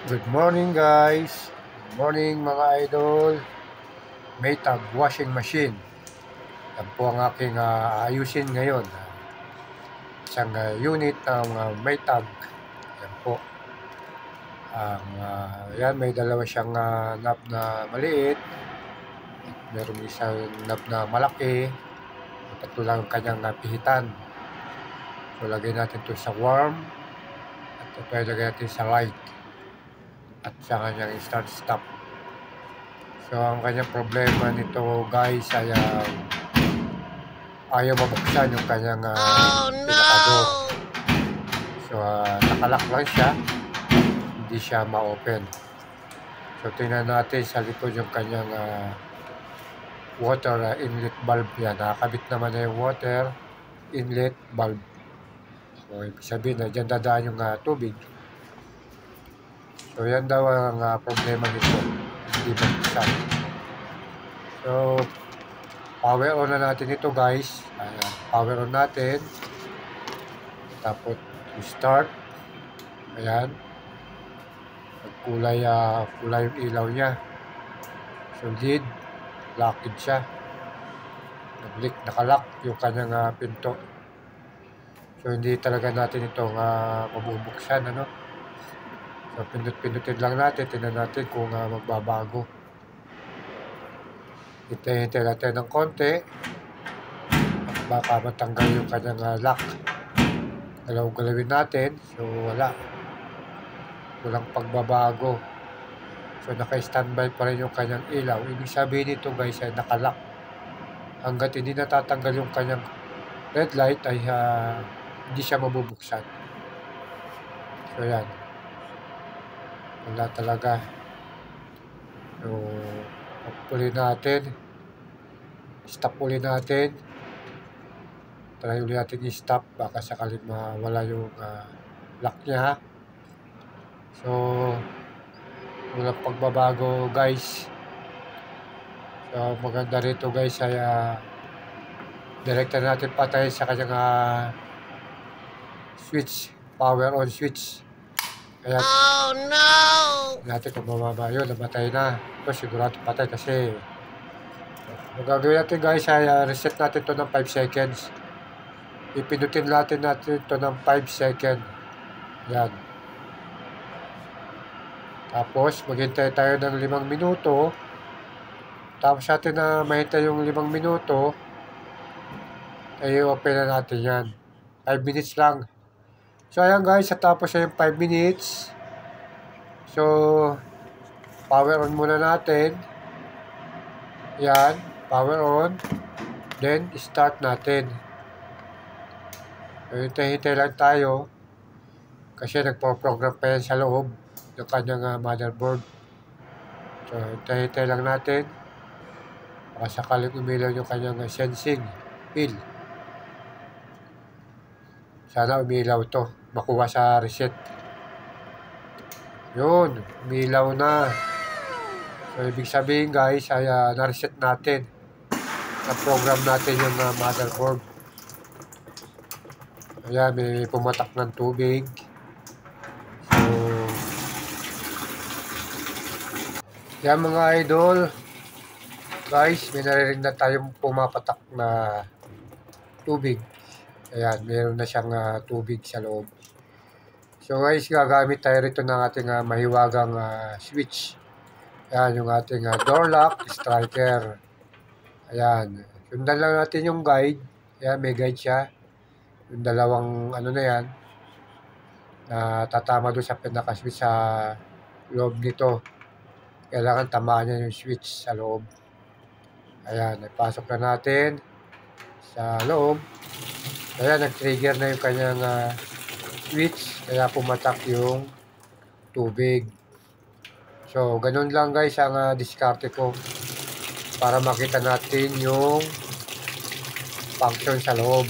Good morning guys. Good morning mga idol. Maytag washing machine. Yan po ang aking ayusin ngayon. Isang unit ng Maytag. Yan po. Yan may dalawa siyang knob na maliit. Meron isang knob na malaki. Tatlo lang ang kanyang pihitan. So lagay natin ito sa warm. At ito lagay natin sa light. At sa kanyang start stop. So ang kanyang problema nito guys ay ayaw mabuksan yung kanyang pinaka-door. So nakalock lang siya, hindi siya ma-open. So tingnan natin sa likod yung kanyang water inlet valve. Yan, nakakabit naman na yung water inlet valve. So ibig sabihin na dyan dadaan yung tubig. So yan daw ang problema nito, hindi mabuksan. So power on na natin ito guys. Ayan, power on natin. Tapos start. Ayan. Kulay yung ilaw niya. So lead, locked siya. Nakalock yung kanyang pinto. So hindi talaga natin itong mabubuksan, ano. So pindot-pindutin lang natin, tingnan natin kung magbabago. Hintay natin ng konti. At baka matanggal yung kanyang lock. Galaw-galawin natin. So walang pagbabago. So naka-standby pa rin yung kanyang ilaw. Ibig sabihin nito guys ay nakalock. Hanggat hindi natatanggal yung kanyang red light ay hindi siya mabubuksan. So yan. Wala talaga. So uli natin. Stop uli natin. Try uli natin i-stop. Baka sakaling mawala yung lock niya. So walang pagbabago guys. So maganda rito guys ay direkta natin patay sa kanyang switch, power on switch. Kaya oh no! Natin kung mababa yun, namatay na. Ito sigurado patay kasi magagawin natin guys ay reset natin to ng 5 seconds. Ipindutin natin to ng 5 seconds. Yan. Tapos maghintay tayo ng 5 minuto. Tapos natin na mahintay yung 5 minuto, ay open na natin yan. 5 minutes lang. So ayan guys, tapos na yung 5 minutes. So power on muna natin. Yan, power on. Then start natin. So hintay-hintay lang tayo. Kasi nagpo-program pa yan sa loob ng kanyang motherboard. So hintay-hintay lang natin. Baka sakaling umilaw yung kanyang sensing pin. Sana umilaw to. Makuha sa reset. Yun, umilaw na. So ibig sabihin guys ay na-reset natin. Na-program natin yung motherboard. Ayan, may pumatak ng tubig. So yan mga idol. Guys, may naririnig na tayong pumapatak na tubig. Ayan, meron na siyang tubig sa loob. So guys, gagamit tayo rito ng ating mahiwagang switch. Ayan, yung ating door lock, striker. Ayan, sundan lang natin yung guide. Ayan, may guide siya. Yung dalawang ano na yan, na tatama doon sa pinaka-switch sa loob nito. Kailangan tamaan niya yung switch sa loob. Ayan, ipasok na natin sa loob. Ayan, nag-trigger na yung kanyang switch. Kaya pumatak yung tubig. So, ganun lang guys ang diskarte ko. Para makita natin yung function sa loob.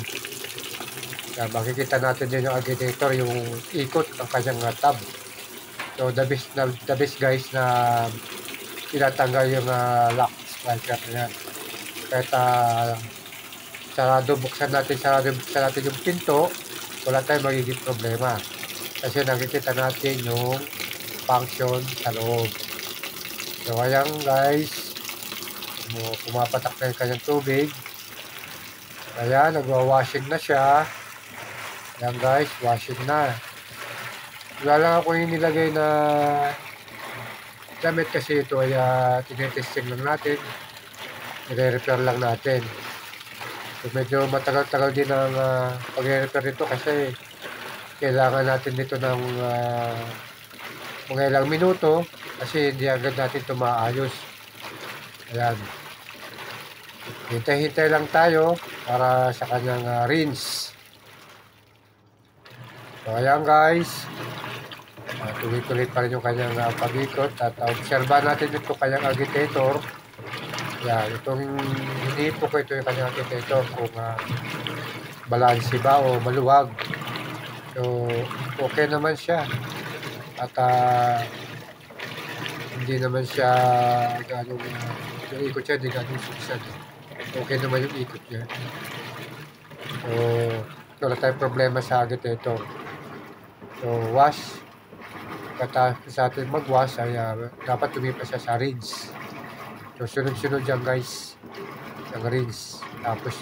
Kaya makikita natin din yung agitator, yung ikot ng kanyang tab. So, the best guys na tinatanggal yung lock striker na yan. Kahit sarado buksan natin yung pinto, wala tayong magiging problema. Kasi nakikita natin yung mag-function sa loob. So ayan guys, pumapatak na yung kanyang tubig. Ayan, nagwa-washing na siya. Ayan guys, washing na. Wala lang ako yung nilagay na damit kasi ito ay tinetesting lang natin. I-repair lang natin. So medyo matagal-tagal din ang pag-repair nito kasi kailangan natin dito ng mga ilang minuto kasi hindi agad natin ito maayos. Ayan. Hintay-hintay lang tayo para sa kanyang rinse. So ayan guys. Tuloy-tuloy pa rin yung kanyang pag-ikot at obserbahan natin ito kanyang agitator. Yan, itong hinipo ko ito yung kanyang agitator kung balansi ba o maluwag. So, okay naman siya. At hindi naman siya gano'ng yung ikot siya, hindi gano'ng suksad. Okay naman yung ikot niya. So, wala tayong problema sa agitator. So, wash. Pagkatapos sa atin mag-wash ay dapat tumipas siya sa rinse. So, sunod-sunod dyan guys. Yung rinse. Tapos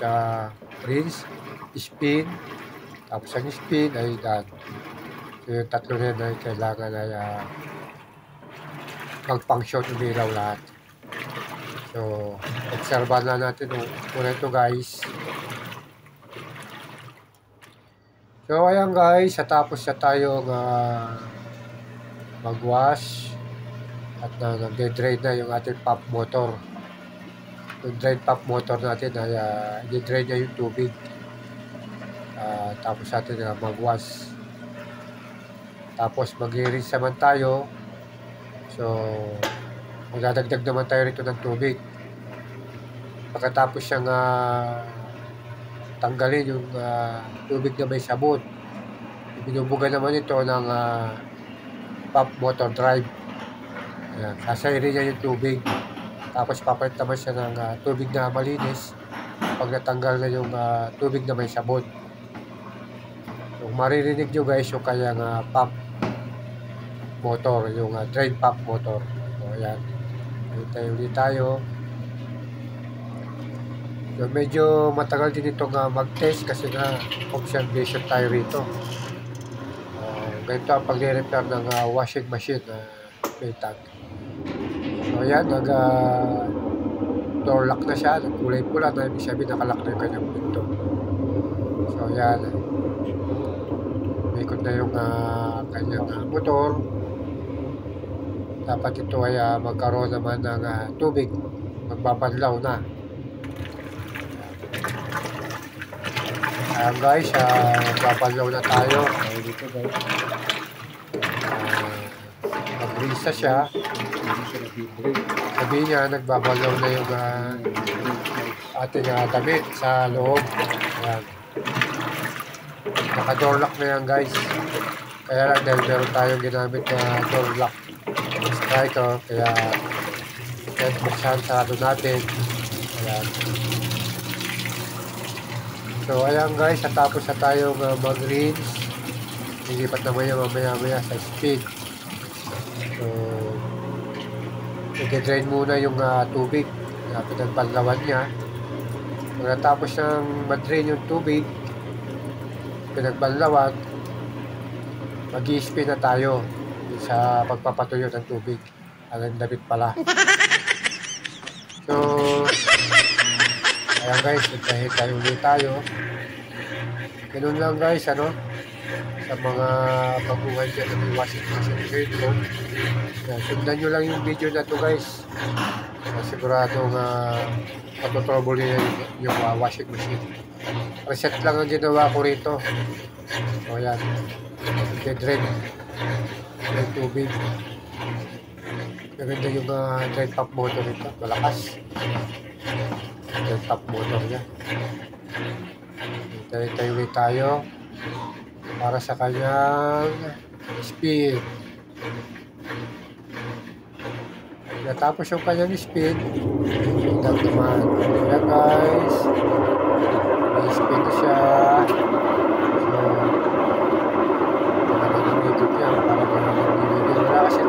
rinse, spin. Tapos ang spin ay done. So, yung tatlo na yun ay kailangan ay mag-function umilaw lahat. So, obserbahan na natin muna ito guys. So, ayan guys. Tapos na tayong mag-wash. At nag-drain na yung ating pump motor. Yung drain pump motor natin ay i-drain niya yung tubig. Tapos natin mag-wash. Tapos mag-rinse naman tayo. So, magdadagdag naman tayo rito ng tubig. Pagkatapos siyang tanggalin yung tubig na may sabon, binubugan naman ito ng pump motor drive. Ayan, sasairin niya yung tubig. Tapos papalit naman siya ng tubig na malinis pag natanggal na yung tubig na may sabon. Yung maririnig nyo guys yung kanyang pump motor, yung drain pump motor. So ayan, ulit tayo. So medyo matagal din itong mag-test kasi observation tayo rito. Ganito ang pag-repair ng washing machine may tag. So ayan, door lock na siya, kulay pula na ibig sabihin nakalock na yung kanyang pinto. So ayan, ikot na yung kanyang motor. Dapat ito ay magkaroon naman ng tubig, magbabanlaw na. Ayan guys, magbabanlaw na tayo. Ayan dito guys, mag-rinse na siya. Sabihin niya, nagbabalaw na yung ating damit sa loob. Ayan. Naka-door lock na yan guys. Kaya lang dahil meron tayong ginamit na door lock striker, kaya buksan sarado natin. Ayan. So ayan guys, natapos na tayong mag-rinse. Ilipat naman yung mamaya-maya sa speed. So i-drain muna yung tubig na pinagbanlawan niya. Pagkatapos ng mag-drain yung tubig pinagbanlawan, mag-i-spin na tayo sa pagpapatuyo ng tubig. Ang damit pala. So ayan guys, tayo ulit tayo. Ganun lang guys, sa mga baguhan dyan ng washing machine rito. Sundan nyo lang yung video na to guys. Siguradong matotrouble yung washing machine. Reset lang ang ginawa ko rito. So ayan, drain yung tubig. Maganda yung drain pump motor nito, malakas. Drain pump motor niya. Tayo ulit tayo para sa kanyang speed. Natapos yung kanyang speed, hanggang naman. Ayan guys, may speed na siya. So, nakakalimutot yan para wala kasi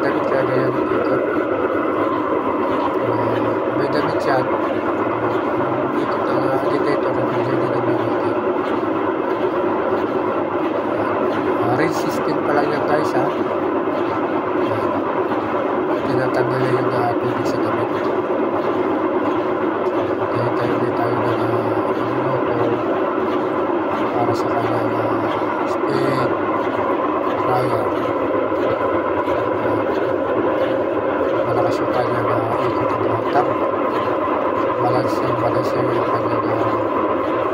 same pa na siya yung kanyang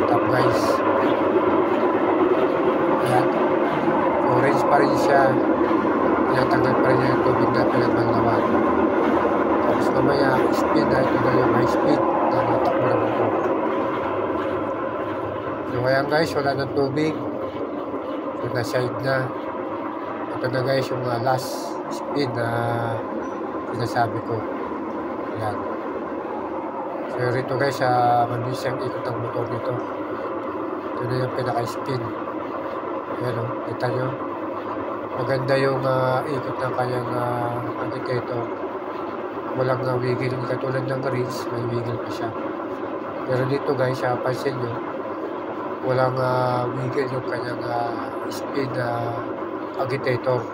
top guys. Ayan. Orange pa rin siya. Tinatanggal pa rin yung tubig na pinagbanlawan. Tapos mamaya, speed na. Ito na yung high speed na natakbo na motor. So ayan guys, wala ng tubig. So na-side na. Ito na guys yung last speed na sinasabi ko. Ayan. So rito guys, mabilis ang ikot ng motor nito. Ito na yung pinaka-speed. Ayan o, kita nyo. Maganda yung ikot ng kanyang agitator. Walang wiggle. Katulad ng greens, may wiggle pa siya. Pero dito guys, pansin nyo, walang wiggle yung kanyang speed agitator.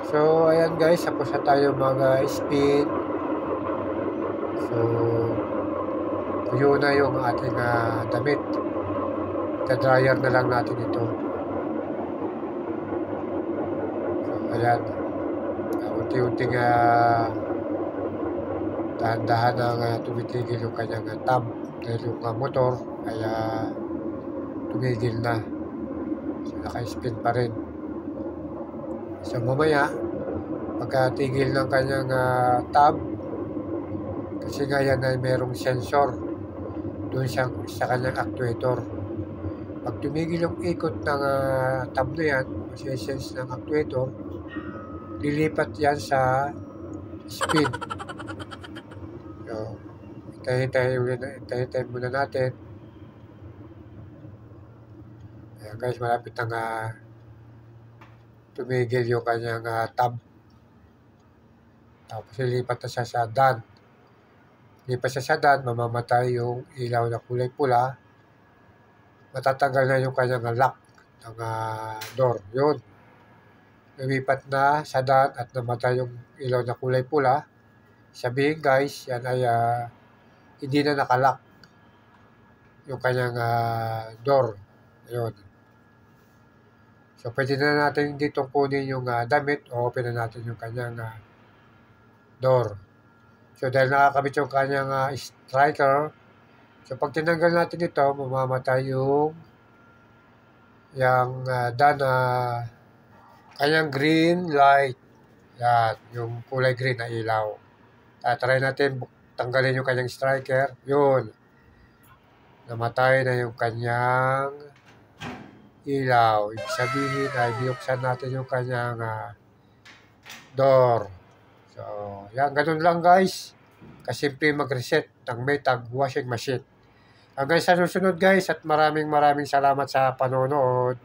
So, ayan guys, tapos na tayo mag-speed. So, yun na yung ating damit. Dryer na lang natin ito. So, ayan. Unti-unting dahan-dahan ang tumitigil yung kanyang tab. Dahil yung motor ay tumigil na. So, naka-spin pa rin. So, mamaya, pagkatigil ng kanyang tab, kasi nga yan ay merong sensor doon sa kanyang actuator. Pag tumigil yung ikot ng tab na yan, sense ng actuator, lilipat yan sa speed. So, hintayin muna natin. Ayan guys, malapit na tumigil yung kanyang tab. Tapos lilipat na siya sa done. Lilipat siya sa done, mamamatay yung ilaw na kulay pula. Matatanggal na yung kanyang lock ng door. Yun. Lumipat na sa done at namatay yung ilaw na kulay pula. Sabihin guys, yan ay hindi na nakalock yung kanyang door. Yun. So, pwede na natin dito kunin yung damit o open na natin yung kanyang door. So, dahil nakakabit yung kanyang striker, so, pag tinanggal natin ito, mamamatay yung kanyang green light. Yan, yung kulay green na ilaw. Try natin tanggalin yung kanyang striker. Yun. Namatay na yung kanyang ilaw. Ibig sabihin ay binuksan natin yung kanyang door. So, yan. Ganun lang guys. Kasimple mag-reset ng Maytag washing machine. Hanggang sa susunod guys at maraming salamat sa panonood.